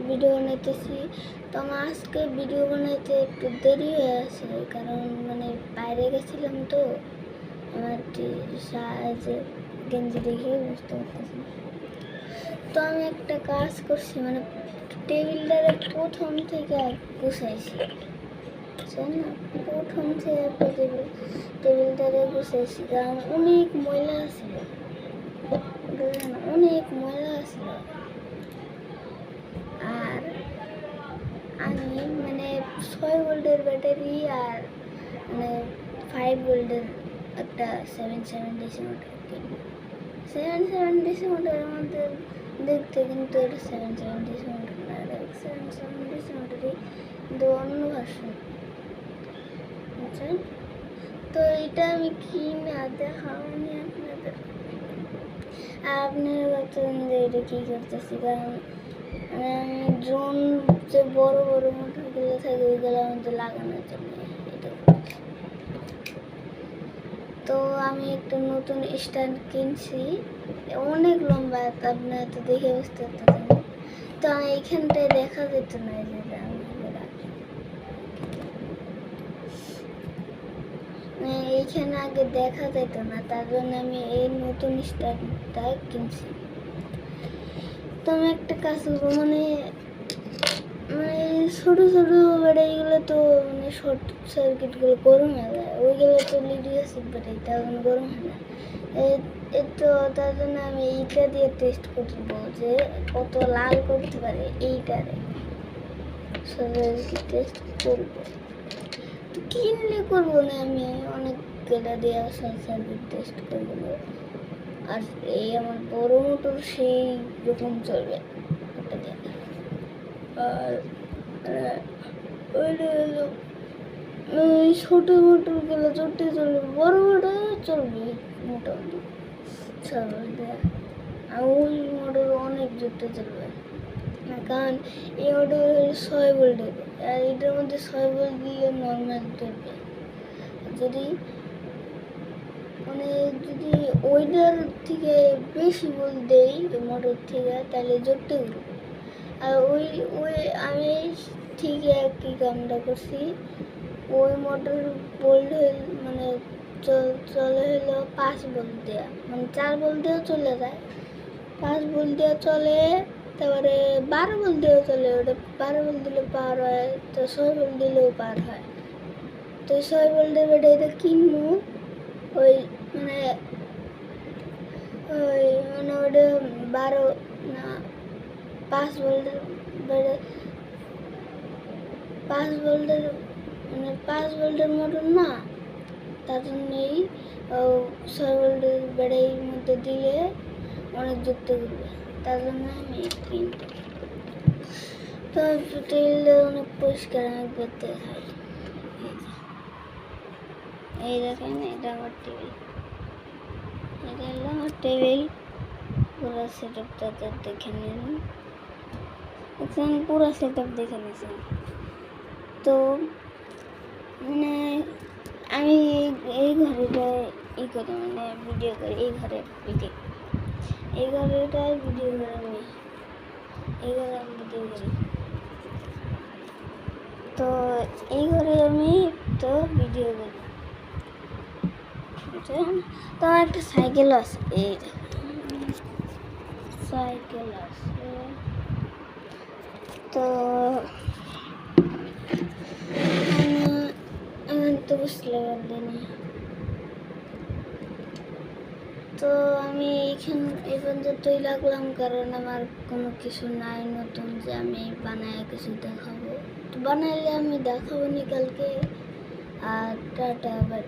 Video বানাইতেছি। তো আমার আজকে ভিডিও বানাইতে একটু দেরি হয়ে আছে, কারণ মানে বাইরে গেছিলাম। তো আমার যে গেঞ্জি দেখে বুঝতে পারতেছি না। তো আমি একটা কাজ করছি, মানে টেবিলটারে প্রথম থেকে গুছাইছি, না প্রথম থেকে টেবিলটারে গুছাইছি, কারণ অনেক ময়লা ছিল, অনেক ময়লা ছিল। আর আমি মানে 6 ভোল্টের ব্যাটারি আর মানে 5 ভোল্টের একটা 7 ডিসি মোটর কিনবো। 7 ডিসি মোটরের মধ্যে দেখতে কিন্তু এটা 7 ডিসি মোটর না, এটা 7 ডিসি মোটরই, কিন্তু অন্য ভার্সন, বুঝছেন? তো এটা আমি কিনা দেখাবনি আপনাদের। আপনারা বলছেন যে এটা কী করতেছি, কারণ আমি ড্রোন যে বড় বড় মোটরগুলো থাকে ওইগুলো আমাদের লাগানোর জন্য এটা। তো আমি একটা নতুন স্ট্যান্ড কিনছি, অনেক লম্বা, আপনারা তো দেখে বুঝতে পারতেছেন। তো আমি এইখানটায় দেখা যেত না, যে এইখানে আগে দেখা যেত না, তার জন্য আমি এই নতুন স্ট্যান্ডটা কিনছি। তো আমি একটা কাজ করবো, মানে ছোটো ছোটো ব্যাটারিগুলো তো মানে শর্ট সার্কিটগুলো গরম হয়ে যায়, ওইগুলো তো লিড অ্যাসিড ব্যাটারি, তখন গরম হয় না। তো তার জন্য আমি এইটা দিয়ে টেস্ট করবো যে কত লাল করতে পারে এইটারে, টেস্ট করবো। তো কিনলে করবো না, আমি অনেকগুলো দিয়ে শর্ট সার্কিট টেস্ট করবো। আর এই আমার বড় মোটর সেই রকম চলবে ওটা দিয়ে। আর ওইটা হলো ওই ছোটো মোটরগুলো চলতে চলবে, বড় মোটর চলবে মোটামুটি 6 ভোল্ট দেওয়া। আর ওই মোটর অনেক জোরতে চলবে না, কারণ এই মোটর 6 ভোল্টের, আর এটার মধ্যে 6 ভোল্ট দিয়ে নর্মাল চলবে। যদি ওইটার থেকে বেশি ভোল্ট দেই মোটর থেকে, তাহলে জোরতে উঠবে। আর ওই আমি ঠিক একই কামটা করছি। ওই মোটর ভোল্ট মানে চলে হলো 5 ভোল্ট দেওয়া, মানে 4 ভোল্ট দিয়েও চলে যায়, 5 ভোল্ট দিয়ে চলে, তারপরে 12 ভোল্ট দিয়েও চলে। ওটা 12 ভোল্ট দিলে পার হয়, তো 6 ভোল্ট দিলেও পার হয়। তো 6 ভোল্টের ব্যাটারিটা কিনবো, ওই মানে ওটা 12 না 5 ভোল্টের 5 ভোল্টের মানে 5 ভোল্টের মোটর না, তার জন্যই 6 ভোল্টের ব্যাটারির মধ্যে দিলে অনেক যুক্ত করবে, তার জন্য আমি কিনতে। তো টেবিলটা অনেক পরিষ্কার, অনেক করতে হয়। এই দেখেন, এটা আমার টেবিল, এটা হলো আমার টেবিল। পুরো সেট আপটা দেখে নিন, পুরো সেট আপ দেখে নিয়েছেন। তো মানে আমি এই ঘরেটা করি, মানে ভিডিও করি, এই ঘরেটায় ভিডিও করি, আমি এই ঘরে আমি ভিডিও করি। তো এই ঘরে আমি তো ভিডিও করি, তো আমার একটা সাইকেল আছে, এই সাইকেল আছে। তো তো বুঝতে পারলেন। তো আমি এই পর্যন্তই লাগলাম, কারণ আমার কোনো কিছু নাই নতুন যে আমি বানায় কিছু দেখাবো। তো বানাইলে আমি দেখাবো নি কালকে। আর টাটা, বাই।